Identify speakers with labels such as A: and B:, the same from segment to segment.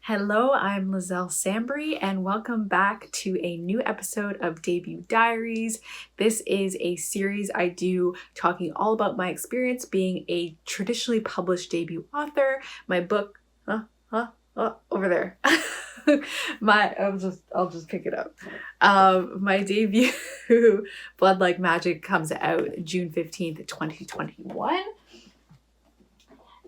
A: Hello, I'm Liselle Sambury, and welcome back to a new episode of Debut Diaries. This is a series I do talking all about my experience being a traditionally published debut author. My book, over there. I'll just pick it up. My debut, Blood Like Magic, comes out June 15th, 2021.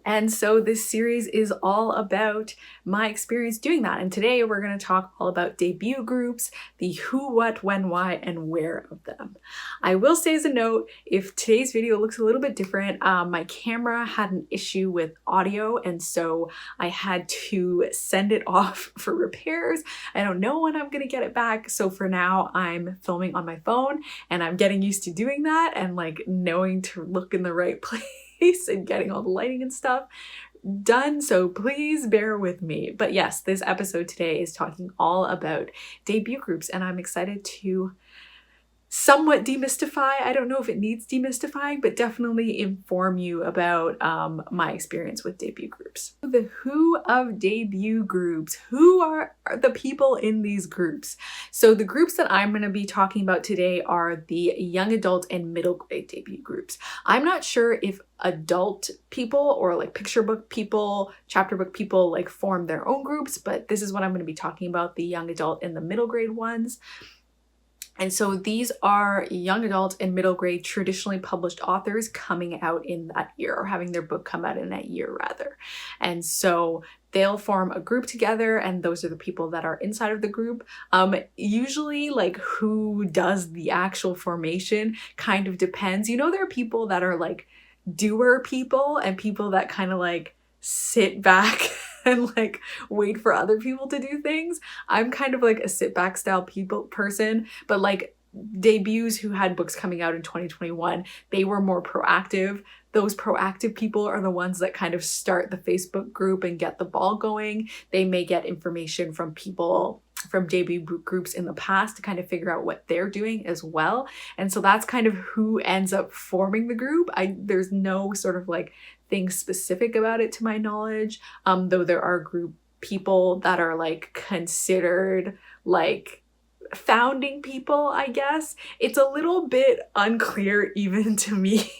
A: And so this series is all about my experience doing that. And today we're going to talk all about debut groups, the who, what, when, why, and where of them. I will say as a note, if today's video looks a little bit different, my camera had an issue with audio, and so I had to send it off for repairs. I don't know when I'm going to get it back. So for now, I'm filming on my phone, and I'm getting used to doing that and like knowing to look in the right place and getting all the lighting and stuff done, so please bear with me. But yes, this episode today is talking all about debut groups, and I'm excited to somewhat demystify, I don't know if it needs demystifying, but definitely inform you about my experience with debut groups. The who of debut groups. Who are the people in these groups? So the groups that I'm going to be talking about today are the young adult and middle grade debut groups. I'm not sure if adult people or like picture book people, chapter book people like form their own groups, but this is what I'm going to be talking about, the young adult and the middle grade ones. And so these are young adult and middle grade traditionally published authors coming out in that year, or having their book come out in that year rather. And so they'll form a group together, and those are the people that are inside of the group. Usually like who does the actual formation kind of depends. You know, there are people that are like doer people and people that kind of like sit back and like wait for other people to do things. I'm kind of like a sit back style person, but like debuts who had books coming out in 2021, they were more proactive. Those proactive people are the ones that kind of start the Facebook group and get the ball going. They may get information from people from debut groups in the past to kind of figure out what they're doing as well. And so that's kind of who ends up forming the group. There's no sort of like thing specific about it to my knowledge, though there are group people that are like considered like founding people, I guess. It's a little bit unclear even to me.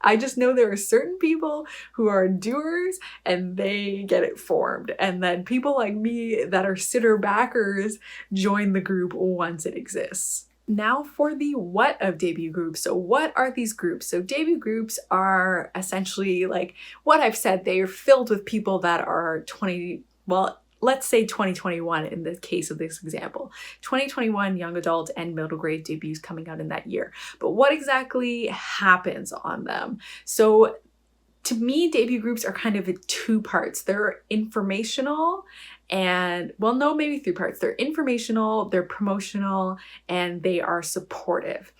A: I just know there are certain people who are doers and they get it formed, and then people like me that are sitter backers join the group once it exists. Now for the what of debut groups. So what are these groups? So debut groups are essentially like what I've said, they are filled with people that are let's say 2021 in the case of this example. 2021 young adult and middle grade debuts coming out in that year. But what exactly happens on them? So to me, debut groups are kind of in two parts. They're informational and, well, no, maybe three parts. They're informational, they're promotional, and they are supportive.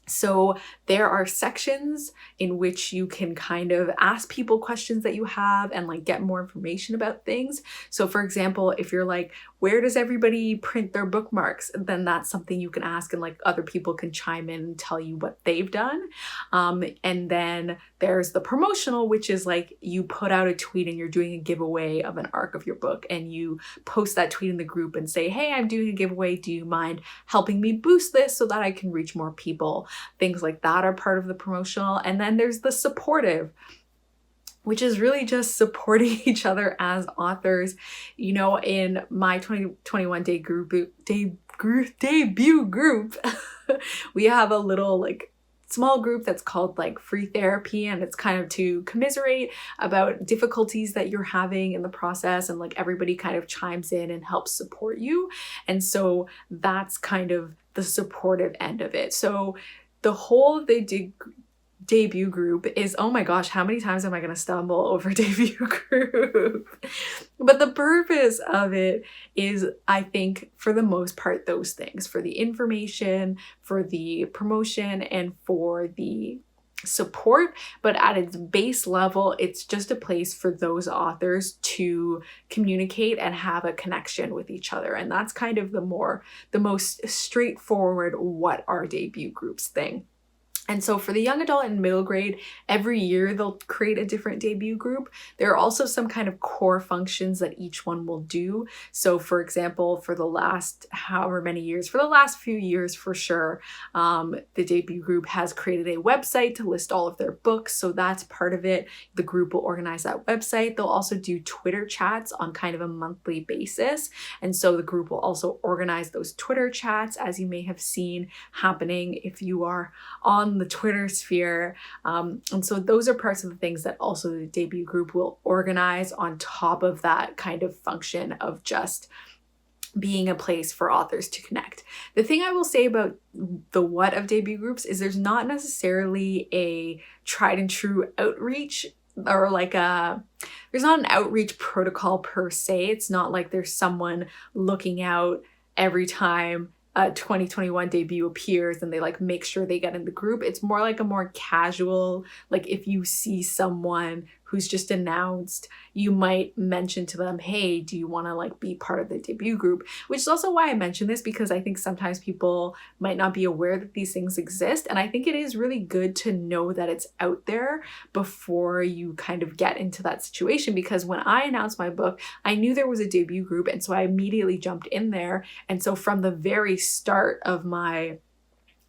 A: So there are sections in which you can kind of ask people questions that you have and like get more information about things. So for example, if you're like, where does everybody print their bookmarks? Then that's something you can ask, and like other people can chime in and tell you what they've done. And then there's the promotional, which is like you put out a tweet and you're doing a giveaway of an arc of your book, and you post that tweet in the group and say, hey, I'm doing a giveaway. Do you mind helping me boost this so that I can reach more people? Things like that are part of the promotional. And then there's the supportive, which is really just supporting each other as authors. You know, in my 2021 debut group, we have a little like small group that's called like free therapy, and it's kind of to commiserate about difficulties that you're having in the process, and like everybody kind of chimes in and helps support you. And so that's kind of the supportive end of it. So the whole of the debut group is, oh my gosh, how many times am I going to stumble over debut group? But the purpose of it is, I think, for the most part, those things: for the information, for the promotion, and for the support. But at its base level, it's just a place for those authors to communicate and have a connection with each other. And that's kind of the most straightforward what are debut groups thing. And so for the young adult and middle grade, every year they'll create a different debut group. There are also some kind of core functions that each one will do. So for example, for the last however many years, for the last few years for sure, the debut group has created a website to list all of their books. So that's part of it. The group will organize that website. They'll also do Twitter chats on kind of a monthly basis. And so the group will also organize those Twitter chats, as you may have seen happening if you are on the Twitter sphere. And so those are parts of the things that also the debut group will organize on top of that kind of function of just being a place for authors to connect. The thing I will say about the what of debut groups is there's not necessarily a tried and true outreach or like there's not an outreach protocol per se. It's not like there's someone looking out every time a 2021 debut appears and they like make sure they get in the group. It's more like a more casual, like if you see someone who's just announced, you might mention to them, hey, do you want to like be part of the debut group? Which is also why I mention this, because I think sometimes people might not be aware that these things exist. And I think it is really good to know that it's out there before you kind of get into that situation. Because when I announced my book, I knew there was a debut group. And so I immediately jumped in there. And so from the very start of my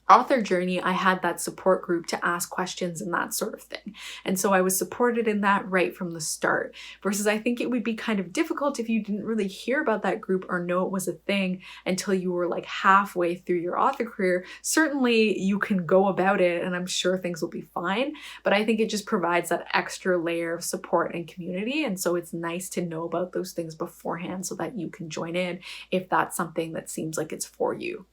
A: author journey, I had that support group to ask questions and that sort of thing. And so I was supported in that right from the start, versus I think it would be kind of difficult if you didn't really hear about that group or know it was a thing until you were like halfway through your author career. Certainly you can go about it and I'm sure things will be fine, but I think it just provides that extra layer of support and community. And so it's nice to know about those things beforehand so that you can join in if that's something that seems like it's for you.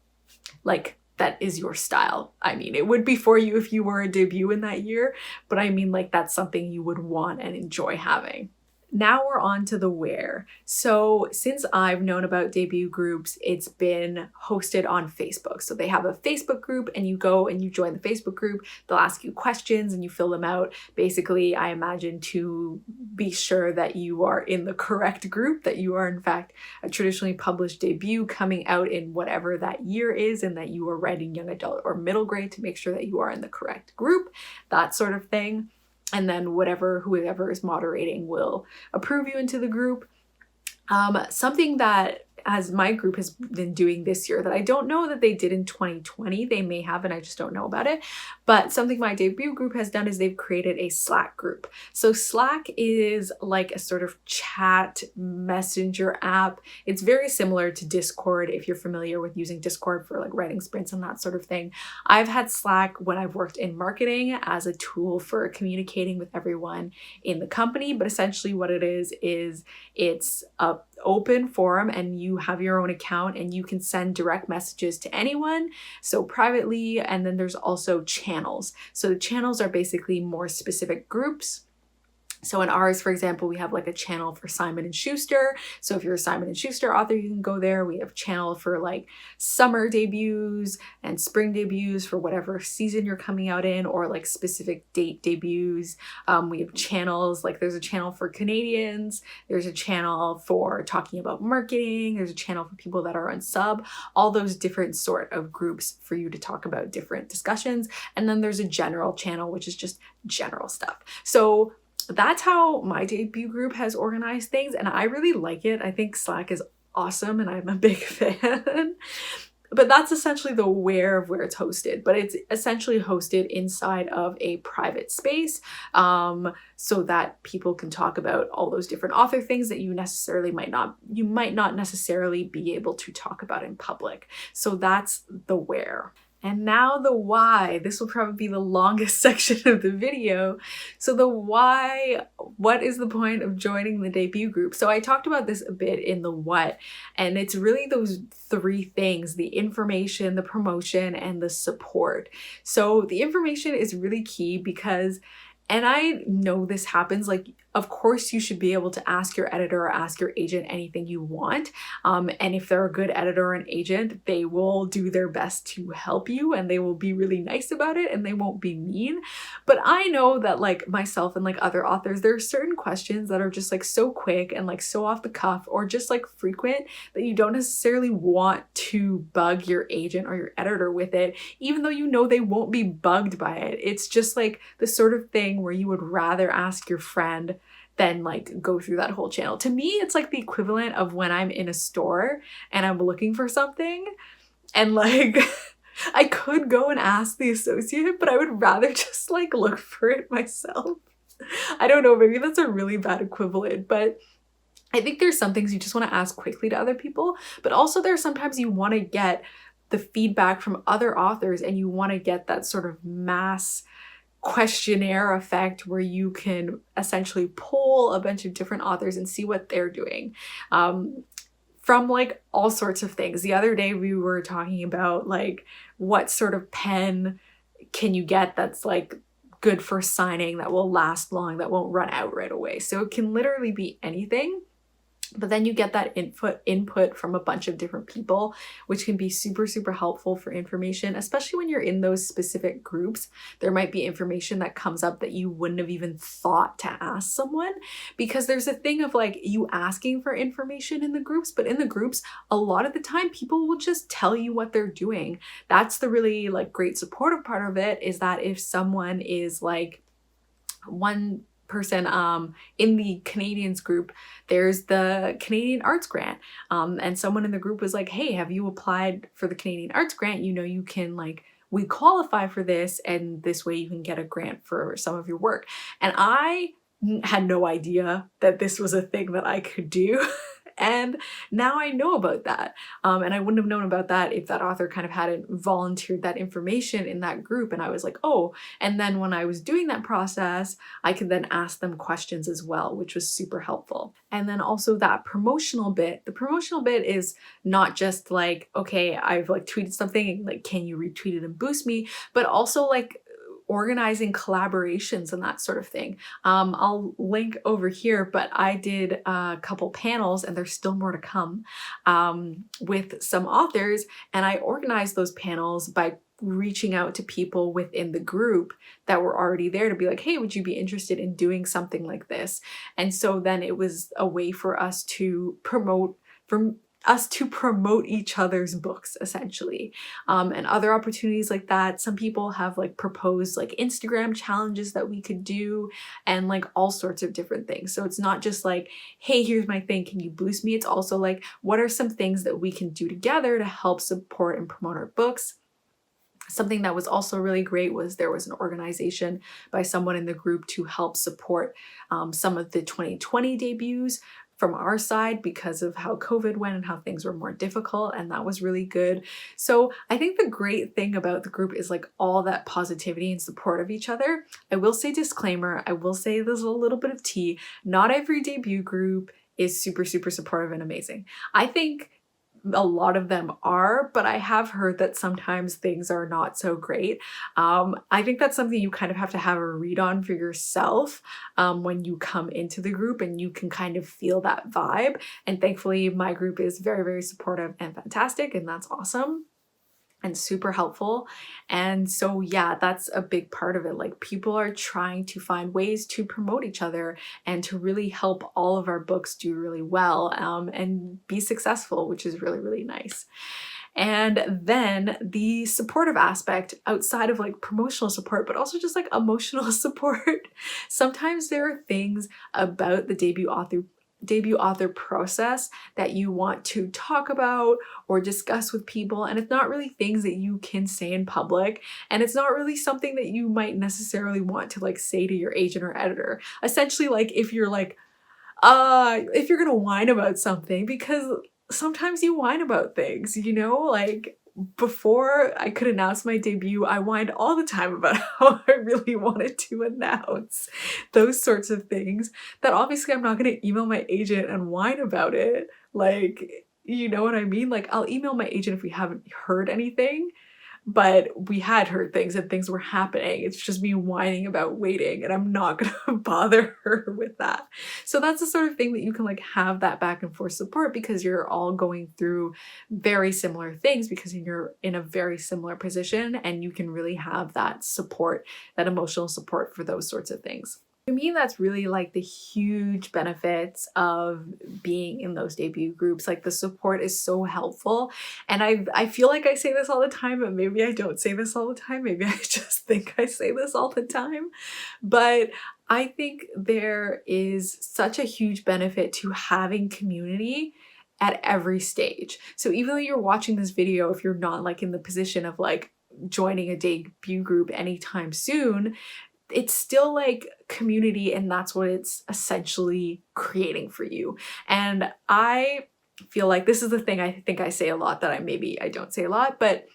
A: Like, that is your style. I mean, it would be for you if you were a debut in that year, but I mean, like, that's something you would want and enjoy having. Now we're on to the where. So since I've known about debut groups, it's been hosted on Facebook. So they have a Facebook group and you go and you join the Facebook group. They'll ask you questions and you fill them out. Basically, I imagine to be sure that you are in the correct group, that you are in fact a traditionally published debut coming out in whatever that year is, and that you are writing young adult or middle grade to make sure that you are in the correct group, that sort of thing. And then whoever is moderating will approve you into the group. Something that as my group has been doing this year that I don't know that they did in 2020, they may have and I just don't know about it, but something my debut group has done is they've created a Slack group. So Slack is like a sort of chat messenger app. It's very similar to Discord if you're familiar with using Discord for like writing sprints and that sort of thing. I've had Slack when I've worked in marketing as a tool for communicating with everyone in the company, but essentially what it is it's a open forum and you have your own account and you can send direct messages to anyone, so privately. And then there's also channels. So the channels are basically more specific groups. So in ours, for example, we have like a channel for Simon & Schuster. So if you're a Simon & Schuster author, you can go there. We have a channel for like summer debuts and spring debuts for whatever season you're coming out in, or like specific date debuts. We have channels, like there's a channel for Canadians. There's a channel for talking about marketing. There's a channel for people that are on sub, all those different sort of groups for you to talk about different discussions. And then there's a general channel, which is just general stuff. So that's how my debut group has organized things, and I really like it. I think Slack is awesome and I'm a big fan. But that's essentially the where of where it's hosted. But it's essentially hosted inside of a private space, so that people can talk about all those different author things that you might not necessarily be able to talk about in public. So that's the where. And now the why. This will probably be the longest section of the video. So the why, what is the point of joining the debut group? So I talked about this a bit in the what, and it's really those three things: the information, the promotion, and the support. So the information is really key because, and I know this happens, like Of course, you should be able to ask your editor or ask your agent anything you want. And if they're a good editor or an agent, they will do their best to help you and they will be really nice about it and they won't be mean. But I know that like myself and like other authors, there are certain questions that are just like so quick and like so off the cuff or just like frequent that you don't necessarily want to bug your agent or your editor with it, even though you know they won't be bugged by it. It's just like the sort of thing where you would rather ask your friend than like go through that whole channel. To me, it's like the equivalent of when I'm in a store and I'm looking for something and like I could go and ask the associate, but I would rather just like look for it myself. I don't know, maybe that's a really bad equivalent, but I think there's some things you just want to ask quickly to other people, but also there's sometimes you want to get the feedback from other authors and you want to get that sort of mass questionnaire effect where you can essentially poll a bunch of different authors and see what they're doing from like all sorts of things. The other day we were talking about like what sort of pen can you get that's like good for signing, that will last long, that won't run out right away. So it can literally be anything. But then you get that input from a bunch of different people, which can be super, super helpful for information, especially when you're in those specific groups. There might be information that comes up that you wouldn't have even thought to ask someone, because there's a thing of like you asking for information in the groups, but in the groups, a lot of the time people will just tell you what they're doing. That's the really like great supportive part of it, is that if someone is like one person in the Canadians group, there's the Canadian Arts Grant, and someone in the group was like, hey, have you applied for the Canadian Arts Grant? You know, you can like, we qualify for this and this way you can get a grant for some of your work. And I had no idea that this was a thing that I could do. And now I know about that. And I wouldn't have known about that if that author kind of hadn't volunteered that information in that group. And I was like, oh, and then when I was doing that process, I could then ask them questions as well, which was super helpful. And then also that promotional bit, the promotional bit is not just like, okay, I've like tweeted something, like, can you retweet it and boost me? But also like organizing collaborations and that sort of thing. I'll link over here, but I did a couple panels and there's still more to come with some authors, and I organized those panels by reaching out to people within the group that were already there to be like, hey, would you be interested in doing something like this? And so then it was a way for us to promote each other's books, essentially. And other opportunities like that. Some people have like proposed like Instagram challenges that we could do and like all sorts of different things. So it's not just like, hey, here's my thing, can you boost me? It's also like, what are some things that we can do together to help support and promote our books? Something that was also really great was there was an organization by someone in the group to help support some of the 2020 debuts from our side because of how COVID went and how things were more difficult, and that was really good. So I think the great thing about the group is like all that positivity and support of each other. I will say disclaimer, I will say there's a little bit of tea. Not every debut group is super, super supportive and amazing. I think a lot of them are, but I have heard that sometimes things are not so great. I think that's something you kind of have to have a read on for yourself when you come into the group, and you can kind of feel that vibe. And thankfully my group is very, very supportive and fantastic, and that's awesome and super helpful. And so yeah, that's a big part of it. Like people are trying to find ways to promote each other and to really help all of our books do really well and be successful, which is really, really nice. And then the supportive aspect outside of like promotional support, but also just like emotional support. Sometimes there are things about the debut author process that you want to talk about or discuss with people, and it's not really things that you can say in public, and it's not really something that you might necessarily want to like say to your agent or editor. Essentially, like if you're like if you're gonna whine about something, because sometimes you whine about things, you know, like before I could announce my debut, I whined all the time about how I really wanted to announce those sorts of things that obviously I'm not going to email my agent and whine about it. Like, you know what I mean? Like I'll email my agent if we haven't heard anything, but we had heard things and things were happening. It's just me whining about waiting, and I'm not gonna bother her with that. So that's the sort of thing that you can like have that back and forth support, because you're all going through very similar things, because you're in a very similar position, and you can really have that support, that emotional support for those sorts of things. To me, that's really like the huge benefits of being in those debut groups. Like the support is so helpful. And I feel like I say this all the time, but maybe I don't say this all the time. Maybe I just think I say this all the time. But I think there is such a huge benefit to having community at every stage. So even though you're watching this video, if you're not like in the position of like joining a debut group anytime soon, it's still like community, and that's what it's essentially creating for you. And I feel like this is the thing I think I say a lot that I don't say a lot, but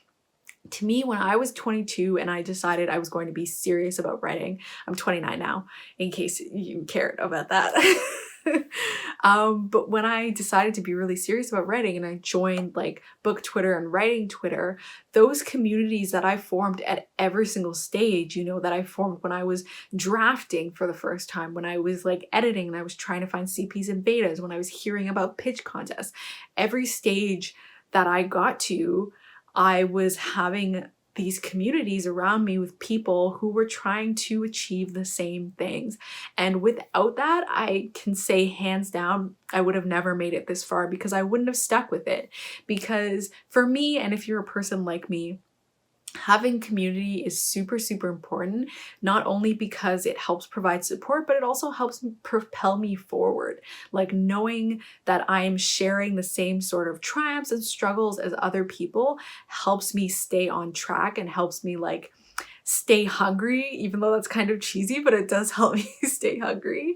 A: to me, when I was 22 and I decided I was going to be serious about writing, I'm 29 now, in case you cared about that. But when I decided to be really serious about writing and I joined like book Twitter and writing Twitter, those communities that I formed at every single stage, you know, that I formed when I was drafting for the first time, when I was like editing and I was trying to find CPs and betas, when I was hearing about pitch contests, every stage that I got to, I was having these communities around me with people who were trying to achieve the same things. And without that, I can say hands down, I would have never made it this far, because I wouldn't have stuck with it. Because for me, and if you're a person like me, having community is super, super important, not only because it helps provide support, but it also helps propel me forward. Like knowing that I'm sharing the same sort of triumphs and struggles as other people helps me stay on track and helps me like stay hungry, even though that's kind of cheesy, but it does help me stay hungry.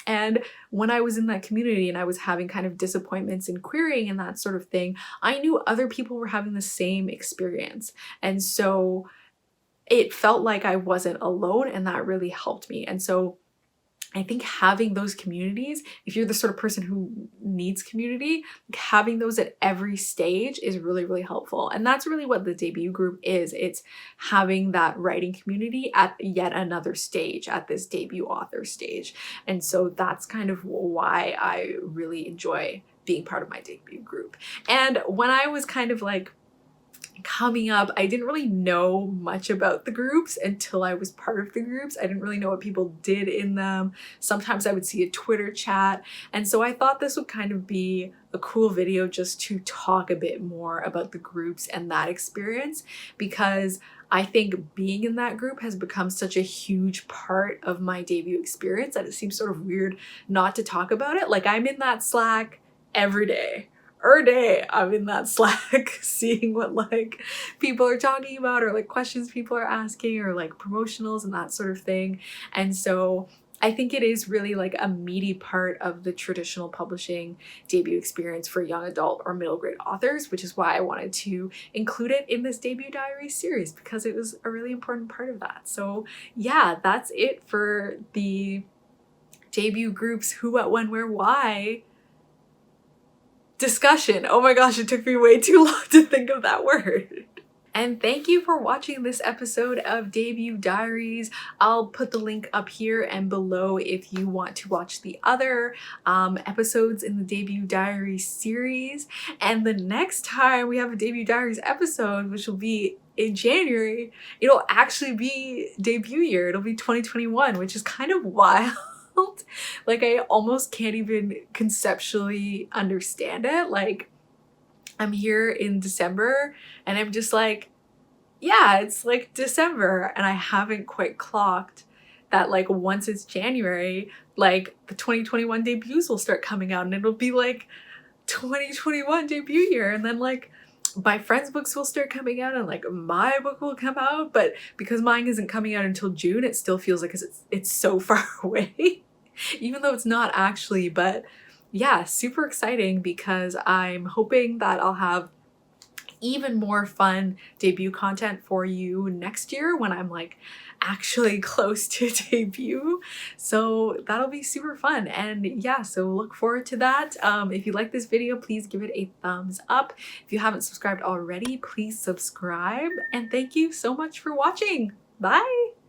A: And when I was in that community and I was having kind of disappointments in querying and that sort of thing, I knew other people were having the same experience. And so it felt like I wasn't alone, and that really helped me. And so I think having those communities, if you're the sort of person who needs community, having those at every stage is really, really helpful. And that's really what the debut group is. It's having that writing community at yet another stage, at this debut author stage. And so that's kind of why I really enjoy being part of my debut group. And when I was kind of like coming up, I didn't really know much about the groups until I was part of the groups. I didn't really know what people did in them. Sometimes I would see a Twitter chat. And so I thought this would kind of be a cool video just to talk a bit more about the groups and that experience, because I think being in that group has become such a huge part of my debut experience that it seems sort of weird not to talk about it. Like I'm in that Slack every day. I'm in that Slack seeing what like people are talking about, or like questions people are asking, or like promotionals and that sort of thing. And so I think it is really like a meaty part of the traditional publishing debut experience for young adult or middle grade authors, which is why I wanted to include it in this Debut Diaries series, because it was a really important part of that. So yeah, that's it for the debut groups who, what, when, where, why discussion. Oh my gosh, it took me way too long to think of that word. And thank you for watching this episode of Debut Diaries. I'll put the link up here and below if you want to watch the other episodes in the Debut Diaries series. And the next time we have a Debut Diaries episode, which will be in January, it'll actually be debut year. It'll be 2021, which is kind of wild. Like I almost can't even conceptually understand it. Like I'm here in December and I'm just like, yeah, it's like December, and I haven't quite clocked that like once it's January, like the 2021 debuts will start coming out and it'll be like 2021 debut year, and then like my friends' books will start coming out and like my book will come out. But because mine isn't coming out until June, it still feels like it's so far away, even though it's not actually. But yeah, super exciting, because I'm hoping that I'll have even more fun debut content for you next year when I'm like actually close to debut. So that'll be super fun. And yeah, so look forward to that. If you like this video, please give it a thumbs up. If you haven't subscribed already, please subscribe. And thank you so much for watching. Bye.